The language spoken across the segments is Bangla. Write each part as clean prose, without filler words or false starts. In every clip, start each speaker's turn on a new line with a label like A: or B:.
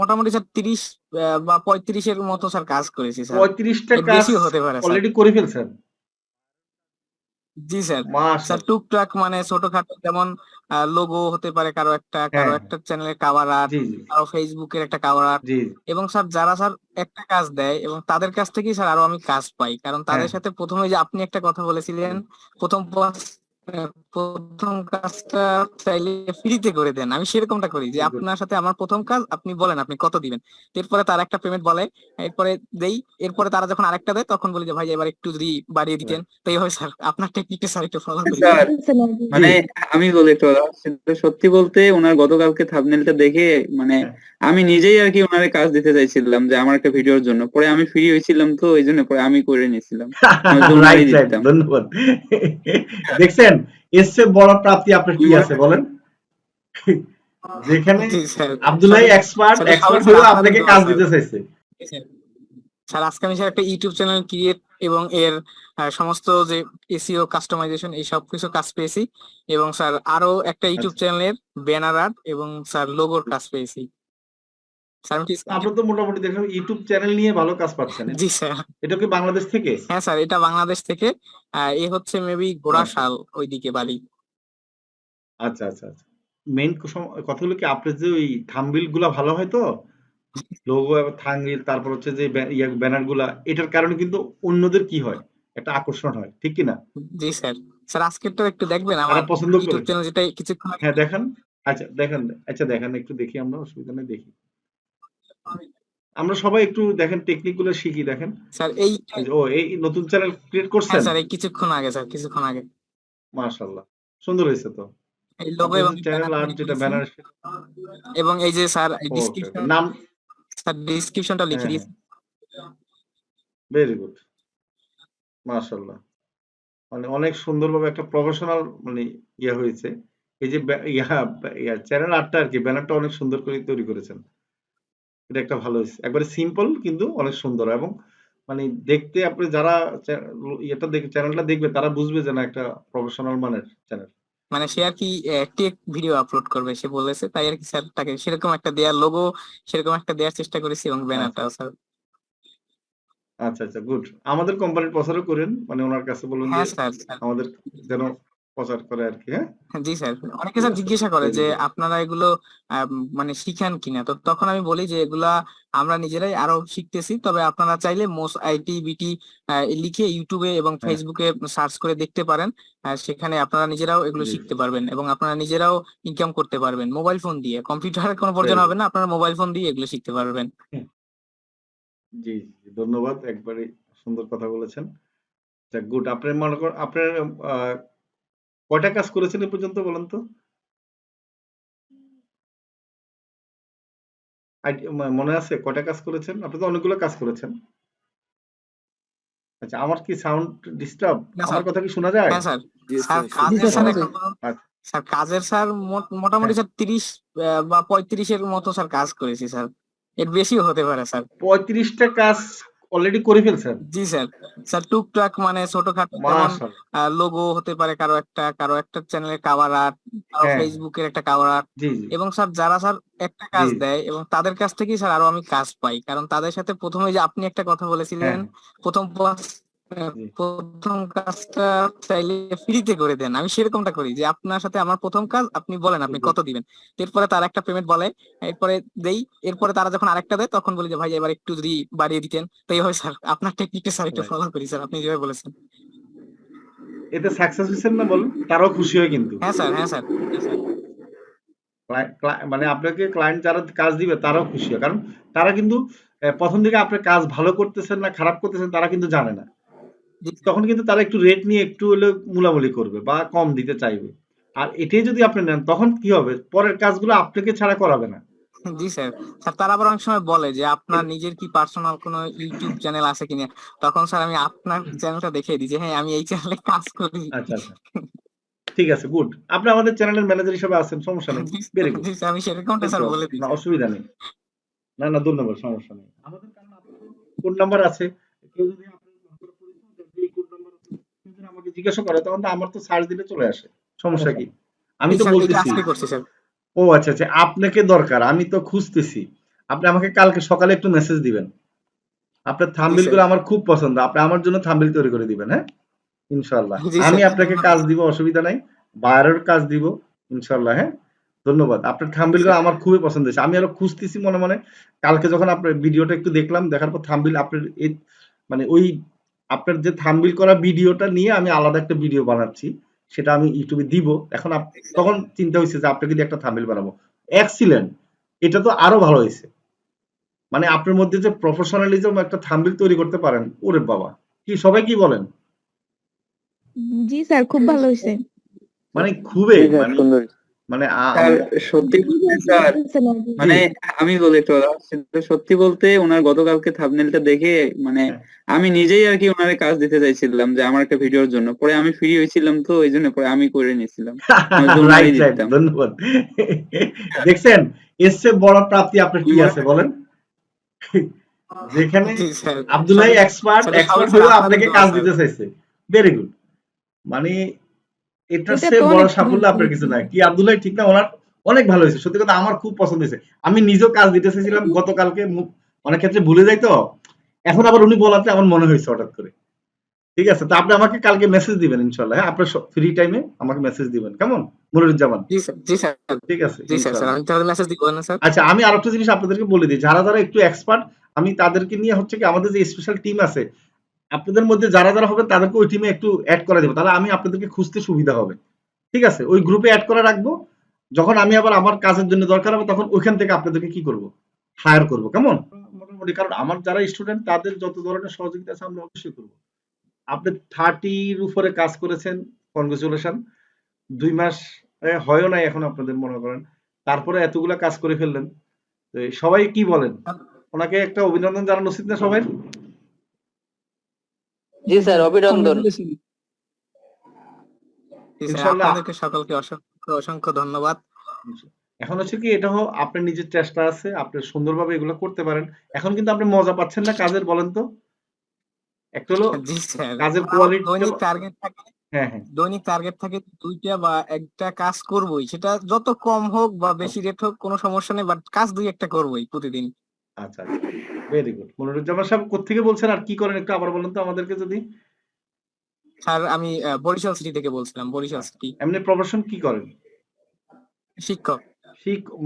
A: মোটামুটি স্যার 30 বা 35 এর মতো স্যার কাজ করেছি স্যার।
B: 35টা
A: এর
B: কাজ
A: বেশিও হতে পারে স্যার।
B: অলরেডি করে ফেলছেন?
A: জি স্যার। স্যার
B: মাশাআল্লাহ।
A: টুকটাক মানে ছোটখাটো যেমন লোগো হতে পারে কারো
B: হ্যাঁ, হ্যাঁ।
A: একটা চ্যানেলের কভার আর্ট,
B: জি, জি,
A: কারো ফেসবুকের একটা কভার আর্ট।
B: জি, জি।
A: এবং স্যার যারা স্যার একটা কাজ দেয় এবং তাদের কাছ থেকেই স্যার আরো আমি কাজ পাই, কারণ
B: হ্যাঁ,
A: তাদের সাথে প্রথমে যে আপনি একটা কথা বলেছিলেন,
B: হুম।
A: প্রথম প্রথম কাজটা চাইলে ফ্রিতে করে দেন, আমি সেরকমটা করি যে
B: গুড।
A: আপনার সাথে আমার প্রথম কাজ, আপনি বলেন আপনি কত দিবেন, এরপরে তার একটা পেমেন্ট বলে, এরপরে দেই, এরপরে তারা যখন আরেকটা দেয় তখন বলি যে ভাই এবার একটু যদি বাড়িয়ে দিতেন।
B: রাইট।
A: তো এইভাবে স্যার আপনার টেকনিকটা স্যার একটু ফলো করি স্যার।
C: স্যার
B: জি।
C: মানে আমি বলি তো সত্যি বলতে ওনার গতকালকে থাম্বনেলটা দেখে মানে
B: হ্যাঁ।
C: আমি নিজেই আর কি ওনারে কাজ দিতে চাইছিলাম যে আমার একটা ভিডিওর জন্য, পরে আমি ফ্রি হয়েছিলাম তো এই জন্য পরে আমি করে নিয়েছিলাম, নয়তো ওনারই
B: রাইট, রাইট।
C: দিতাম।
B: ধন্যবাদ। দেখছেন এর চেয়ে বড় প্রাপ্তি আপনার কি আছে বলেন? যেখানে
A: জি স্যার।
B: আব্দুল্লাহ এক্সপার্ট,
A: স্যার সবই
B: এক্সপার্ট
A: স্যার
B: হয়েও
A: আপনাদের
B: আপনাকে
A: দোয়া
B: কাজ
A: স্যার।
B: দিতে চাইছে।
A: জি, স্যার। স্যার আজকে আমি স্যার একটা ইউটিউব চ্যানেল ক্রিয়েট এবং এর সমস্ত যে এসইও কাস্টমাইজেশন এই সব কিছু কাজ পেয়েছি, এবং স্যার আরো একটা ইউটিউব
B: আচ্ছা।
A: চ্যানেলের ব্যানার আর্ট এবং স্যার লোগোর কাজ পেয়েছি স্যার। আমি
B: আপনার তো মোটামুটি দেখলাম ইউটিউব চ্যানেল নিয়ে ভালো কাজ পাচ্ছেন।
A: জি স্যার।
B: এটা কি বাংলাদেশ থেকে?
A: হ্যাঁ স্যার, এটা বাংলাদেশ থেকে। এ হচ্ছে মেবি ঘোড়াশাল
B: মাশাআল্লাহ।
A: ওইদিকে বাড়ি।
B: আচ্ছা, আচ্ছা, আচ্ছা। মেইন কথা হলো কি আপনার যে ওই থাম্বনেইল গুলা ভালো হয় তো? লোগো এবং থাম্বনেইল তারপর হচ্ছে যে ব্যানার গুলা এটার কারণে কিন্তু অন্যদের কি হয়? একটা আকর্ষণ হয়। ঠিক কি না?
A: জি স্যার। স্যার আজকেরটা একটু দেখবেন
B: তারা
A: আমার
B: পছন্দ করে।
A: ইউটিউব চ্যানেল, যেটা কিছুক্ষণ আগে।
B: হ্যাঁ, দেখান। আচ্ছা দেখেন, আচ্ছা দেখেন একটু দেখি আমরা অসুবিধা নেই দেখি। আমরা সবাই একটু দেখেন টেকনিক গুলো শিখি দেখেন।
A: স্যার
B: এই যে এই নতুন চ্যানেল ক্রিয়েট
A: হ্যাঁ
B: করছেন?
A: স্যার, এই কিছুক্ষণ আগে স্যার, কিছুক্ষণ আগে
B: মাশাআল্লাহ। সুন্দর হয়েছে তো।
A: এই লোগো
B: আপনার
A: এবং
B: যে চ্যানেল
A: ব্যানার
B: আর্ট
A: তৈরি
B: যেটা
A: করেছি।
B: ব্যানার
A: এবং এই যে স্যার
B: ওকে, ওকে। নাম
A: ডিসক্রিপশনটা লিখে
B: হ্যাঁ, হ্যাঁ।
A: দিয়েছি।
B: Very good. মাশাআল্লাহ। মানে অনেক সুন্দরভাবে একটা প্রফেশনাল মানে হয়েছে। এই যে চ্যানেল আর্টটা আরকি ব্যানারটা অনেক সুন্দর করে তৈরি করেছেন। এটা একটা ভালো হইছে। একবারে সিম্পল কিন্তু অনেক সুন্দর এবং মানে দেখতে আপনি যারা চ্যানেলটা দেখবে তারা বুঝবে যে না একটা প্রফেশনাল মানের চ্যানেল।
A: মানে সে আর কি টেক ভিডিও আপলোড করবে সে বলেছে, তাই আর কি স্যার তাকে সেরকম একটা দেয়ার লোগো, সেরকম একটা দেওয়ার চেষ্টা করেছি এবং
B: আচ্ছা,
A: ব্যানারটাও স্যার।
B: আচ্ছা, আচ্ছা গুড। আমাদের কোম্পানির প্রচারও করেন। মানে উনার কাছে বলুন যে
A: হ্যাঁ স্যার, স্যার।
B: আমাদের যেন প্রচার করে আরকি, হ্যাঁ?
A: জি স্যার। অনেকে
B: ঠিক
A: স্যার
B: আছে?
A: জিজ্ঞাসা করে
B: ভেরি
A: যে
B: গুড।
A: আপনারা এগুলো মানে শিখান কিনা, তো তখন আমি বলি যে এগুলা আমরা নিজেরাই আরো শিখতেছি, তবে আপনারা চাইলে মোস আইটি বিটি লিখে ইউটিউবে এবং
B: হ্যাঁ,
A: ফেসবুকে সার্চ করে দেখতে পারেন। সেখানে আপনারা নিজেরাও এগুলো
B: জি, জি।
A: শিখতে পারবেন এবং আপনারা নিজেরাও ইনকাম করতে পারবেন মোবাইল ফোন দিয়ে, কম্পিউটারের কোনো প্রয়োজন
B: ভেরি
A: হবে
B: গুড।
A: না, আপনারা মোবাইল ফোন দিয়ে এগুলো শিখতে পারবেন।
B: জি, জি। ধন্যবাদ। একবারে সুন্দর কথা বলেছেন। যাক গুড। আপনার মনে করেন আপনার আ কয়টা কাজ করেছেন এ পর্যন্ত বলেন তো? মনে আছে কয়টা কাজ করেছেন? আপনি তো অনেকগুলো কাজ করেছেন। আচ্ছা আমার কি সাউন্ড ডিস্টার্ব?
A: না
B: আমার
A: স্যার।
B: কথা কি শোনা যায়?
A: হ্যাঁ স্যার।
D: জি
A: স্যার
D: স্যার,
C: জি
A: কাজের
C: স্যার,
B: ও
A: স্যার
C: শোনা যায়।
A: এখন
B: আচ্ছা।
A: স্যার কাজের স্যার মোটামুটি
B: হ্যাঁ।
A: স্যার 30 বা 35 এর মতো স্যার কাজ করেছি স্যার। এর বেশিও হতে পারে স্যার।
B: ৩৫ টা কাজ অলরেডি করে ফেলছেন?
A: জি স্যার। স্যার টুকটাক মানে ছোটখাটো যেমন
B: মাশাআল্লাহ।
A: লোগো হতে পারে কারো একটা চ্যানেলের কভার আর্ট, কারো
B: হ্যাঁ, হ্যাঁ।
A: ফেসবুকের একটা কভার আর্ট।
B: জি, জি।
A: এবং স্যার যারা স্যার একটা
B: জি,
A: কাজ দেয় এবং তাদের কাছ থেকেই স্যার আরো আমি কাজ পাই, কারণ তাদের সাথে প্রথমে যে আপনি একটা কথা
B: হ্যাঁ,
A: বলেছিলেন,
B: হ্যাঁ। জি।
A: প্রথম কাজটা চাইলে ফ্রিতে করে দেন, আমি সেরকমটা করি যে আপনার সাথে আমার প্রথম কাজ, আপনি বলেন আপনি
B: গুড।
A: কত দিবেন, এরপরে তার একটা পেমেন্ট বলে, এরপরে দেই, এরপরে তারা যখন আরেকটা দেয় তখন বলি যে ভাই এবার একটু যদি বাড়িয়ে দিতেন। তো এইভাবে স্যার আপনার টেকনিকটা স্যার একটু
B: রাইট।
A: ফলো করি স্যার, আপনি যেভাবে বলেছেন।
B: এতে সাকসেস হইছেন না বলেন? তারাও খুশি হয় কিন্তু।
A: হ্যাঁ স্যার, হ্যাঁ স্যার, হ্যাঁ স্যার।
B: মানে আপনাকে ক্লায়েন্ট যারা কাজ দিবে তারাও খুশি হয়। কারণ তারা কিন্তু ১ম দিকে আপনার কাজ ভালো করতেছেন না খারাপ করতেছেন তারা কিন্তু জানে না।
A: জি
B: তখন কিন্তু তারা একটু রেট নিয়ে একটু হলেও মুলামুলি করবে বা কম দিতে চাইবে। আর এটাই যদি আপনি নেন তখন কি হবে? পরের কাজগুলো আপনাকে ছাড়া করাবে না।
A: জি স্যার। স্যার তারা আবার অনেক সময় বলে যে আপনার
B: এটা
A: নিজের কি পার্সোনাল কোনো ইউটিউব চ্যানেল আছে কিনা, তখন স্যার আমি আপনার চ্যানেলটা দেখিয়ে দিই যে হ্যাঁ আমি এই চ্যানেলে কাজ করি।
B: আচ্ছা, আচ্ছা। ঠিক আছে, গুড। আপনি আমাদের চ্যানেলের ম্যানেজার হিসেবে আছেন, সমস্যা নেই।
A: জি
B: ভেরি
A: স্যার,
B: গুড।
A: জি স্যার, আমি সেরকমটা
B: দেখতে
A: স্যার
B: হবে।
A: বলে দিই
B: না
A: স্যার।
B: অসুবিধা নেই। না, না ধন্যবাদ, সমস্যা নেই। আমাদের কারণ আপনাদের ফোন নাম্বার আছে। কেউ যদি আপনার নাম্বার পরিচয় দেয় যে এই কোড নাম্বার কেউ যদি আমাকে জিজ্ঞাসা করে তখন তো আমার তো সার্চ দিলে চলে আসে। সমস্যা কি? আমি
A: জি
B: তো
A: স্যার, এটা
B: বলতেছি।
A: আজকে করছি স্যার।
B: ও আচ্ছা আচ্ছা, আপনাকে দরকার, আমি তো খুঁজতেছি। আপনি আমাকে কালকে সকালে একটু মেসেজ দিবেন। আপনার
A: জি
B: থাম্বনেল
A: স্যার।
B: গুলো আমার খুব পছন্দ, আপনি আমার জন্য থাম্বনেল তৈরি করে দিবেন, হ্যাঁ ইনশাল্লাহ।
A: জি
B: আমি
A: স্যার,
B: আপনাকে কাজ দিব, অসুবিধা নাই। বায়ারের কাজ দিব ইনশাল্লাহ, হ্যাঁ। ধন্যবাদ, আপনার থাম্বনেল গুলো আমার খুবই পছন্দ হয়েছে। আমি আরো খুঁজতেছি মনে মনে। কালকে যখন আপনার ভিডিওটা একটু দেখলাম, দেখার পর থাম্বনেল আপনার এই মানে ওই আপনার যে থাম্বনেল করা ভিডিওটা নিয়ে আমি আলাদা একটা ভিডিও বানাচ্ছি, সেটা আমি ইউটিউবে দিব। এখন তখন চিন্তা হয়েছে যে আপনাকে দিয়ে একটা থাম্বনেল বানাবো। এক্সিলেন্ট, এটা তো আরো ভালো হয়েছে। মানে আপনার মধ্যে যে প্রফেশনালিজম, একটা থাম্বনেল তৈরি করতে পারেন, ওরে বাবা, কি সবাই কি বলেন?
D: জি স্যার, খুব ভালো হয়েছে।
B: মানে খুবই
C: জি স্যার,
B: মানে
C: সুন্দর।
B: মানে
C: স্যার সত্যি বলতে স্যার,
B: জি
C: মানে আমি বলি একটু কথা। সত্যি বলতে ওনার গতকালকে থাম্বনেলটা দেখে মানে
B: হ্যাঁ।
C: আমি নিজেই আর কি ওনারে কাজ দিতে চাইছিলাম যে আমার একটা ভিডিওর জন্য, পরে আমি ফ্রি হয়েছিলাম তো এই জন্য পরে আমি করে নিয়েছিলাম, নয়তো ওনারই
B: রাইট রাইট,
C: দিতাম।
B: ধন্যবাদ। দেখছেন, এর চেয়ে বড় প্রাপ্তি আপনার কি আছে বলেন? যেখানে
A: জি স্যার।
B: আব্দুল্লাহ
A: আসলে
B: এক্সপার্ট
A: আসলে সবই
B: এক্সপার্ট
A: স্যার
B: হয়েও
A: আপনাদের
B: আপনাকে
A: দোয়া
B: কাজ
A: স্যার।
B: দিতে চাইছে। Very good. মানে এটার
D: এটা তো
B: চেয়ে বড়
D: অনেক
B: সাফল্য
D: ভালো
B: আপনার কিছু
D: হয়েছে।
B: নাই। কি আব্দুল্লাহ ঠিক না? ওনার অনেক ভালো হয়েছে। সত্যি কথা আমার খুব পছন্দ হয়েছে। আমি নিজেও কাজ দিতে চাইছিলাম গতকালকে, অনেক ক্ষেত্রে ভুলে যাই তো। এখন আবার উনি বলাতে আমার মনে হয়েছে হঠাৎ করে। ঠিক আছে, তো আপনি আমাকে কালকে মেসেজ দিবেন ইনশাল্লাহ, হ্যাঁ। আপনার ফ্রি টাইমে আমাকে মেসেজ দিবেন, কেমন মনিরুজ্জামান?
A: জি স্যার, জি স্যার,
B: ঠিক আছে
A: জি স্যার। স্যার
B: ইনশাল্লাহ।
A: আমি তাহলে মেসেজ দিব না স্যার?
B: আচ্ছা, আমি আরেকটা জিনিস আপনাদেরকে বলে দিই, যারা যারা একটু এক্সপার্ট, আমি তাদেরকে নিয়ে হচ্ছে কি আমাদের যে স্পেশাল টিম আছে, আপনাদের মধ্যে যারা যারা হবে তাদেরকে ওই টিমে একটু অ্যাড করে দেবো, তাহলে আমি আপনাদেরকে খুঁজতে সুবিধা হবে। ঠিক আছে, ওই গ্রুপে অ্যাড করে রাখবো। যখন আমি আবার আমার কাজের জন্য দরকার হবে, তখন ওইখান থেকে আপনাদেরকে কি করব, হায়ার করবো, কেমন? মোটামুটি, কারণ আমার যারা স্টুডেন্ট তাদের যত ধরনের সহযোগিতা আছে আমরা অবশ্যই করবো। আপনি 30-র উপরে কাজ করেছেন, কনগ্রেচুলেশন। 2 মাস হয়ও নাই এখন আপনাদের, মনে করেন। তারপরে এতগুলা কাজ করে ফেললেন। তো সবাই কি বলেন, ওনাকে একটা অভিনন্দন জানানো উচিত না সবাই?
E: জি স্যার, অভিনন্দন।
A: জি স্যার,
B: ইনশাল্লাহ।
A: আপনাদেরকে সকলকে অসংখ্য অসংখ্য ধন্যবাদ।
B: এখন হচ্ছে কি, এটা আপনার নিজের চেষ্টা আছে, আপনি সুন্দরভাবে এগুলো করতে পারেন। এখন কিন্তু আপনি মজা পাচ্ছেন না কাজের, বলেন তো? একটা হলো
A: জি স্যার,
B: কাজের
A: আমার
B: কোয়ালিটি।
A: দৈনিক টার্গেট থাকে,
B: হ্যাঁ হ্যাঁ।
A: দৈনিক টার্গেট থাকে 2টা বা একটা কাজ করবই, সেটা যত কম হোক বা বেশি রেট হোক কোনো সমস্যা নেই, বাট কাজ 2-1টা করবই প্রতিদিন।
B: আচ্ছা আচ্ছা, ভেরি গুড। মনিরুজ্জামান সাহেব কোত্থেকে বলছেন আর কি করেন একটু আবার বলেন তো আমাদেরকে যদি।
A: স্যার আমি বরিশাল সিটি থেকে বলছিলাম, বরিশাল সিটি।
B: এমনি প্রফেশন কি করেন?
A: শিক্ষক।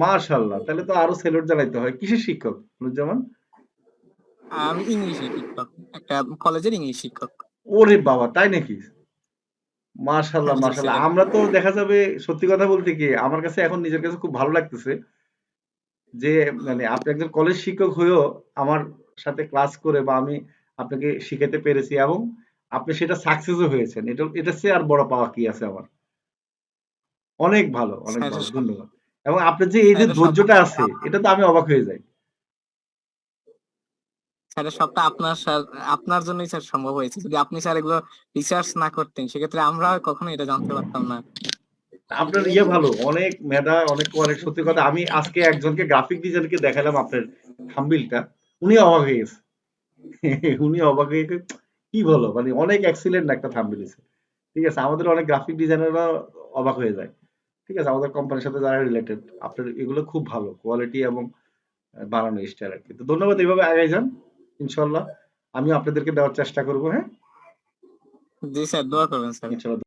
B: মাশাআল্লাহ, তাহলে তো আরো সেলুট জানাইতে হয়। কিসের শিক্ষক মনিরুজ্জামান?
A: আমি ইংলিশের শিক্ষক, একটা কলেজের ইংলিশ শিক্ষক।
B: ওরে বাবা, তাই নাকি? মাশাআল্লাহ
A: জি
B: মাশাআল্লাহ।
A: স্যার।
B: আমরা তো দেখা যাবে, সত্যি কথা বলতে কি, আমার কাছে এখন নিজের কাছে খুব ভালো লাগতেছে যে মানে আপনি একজন কলেজ শিক্ষক হয়েও আমার সাথে ক্লাস করে, বা আমি আপনাকে শিখাতে পেরেছি, এবং আপনি সেটা সাকসেসও হয়েছেন। এটা চেয়ে আর বড় পাওয়া কি আছে আমার? অনেক ভালো, অনেক
A: স্যার
B: ভালো,
A: সব,
B: ধন্যবাদ। এবং আপনার যে এই যে
A: এটা সব
B: ধৈর্যটা আছে, এটা তো আমি অবাক হয়ে যাই।
A: স্যার সবটা আপনার জন্যই স্যার সম্ভব হয়েছে। যদি আপনি স্যার এগুলো রিসার্চ না করতেন, সেক্ষেত্রে আমরা কখনো এটা জানতে পারতাম না।
B: আপনার ইয়ে ভালো, অনেক মেধা, অনেক কোয়ালিটি। সত্যি কথা, আমি আজকে একজনকে গ্রাফিক ডিজাইনকে দেখালাম আপনার থাম্বনেলটা, উনি অবাক হয়ে গেছে। উনি অবাক হয়ে গেছে, কি বলো, মানে অনেক এক্সিলেন্ট একটা থাম্বনেল হয়েছে। ঠিক আছে, আমাদের অনেক গ্রাফিক ডিজাইনাররা অবাক হয়ে যায়। ঠিক আছে, আমাদের কোম্পানির সাথে যারা রিলেটেড, আপনার এগুলো খুব ভালো কোয়ালিটি এবং বানানো স্টাইল আর কি। তো ধন্যবাদ, এইভাবে আগাই যান ইনশাল্লাহ। আমি আপনাদেরকে দেওয়ার চেষ্টা করবো, হ্যাঁ
A: জি স্যার, দোয়া করবেন স্যার।
B: ইনশাল্লাহ।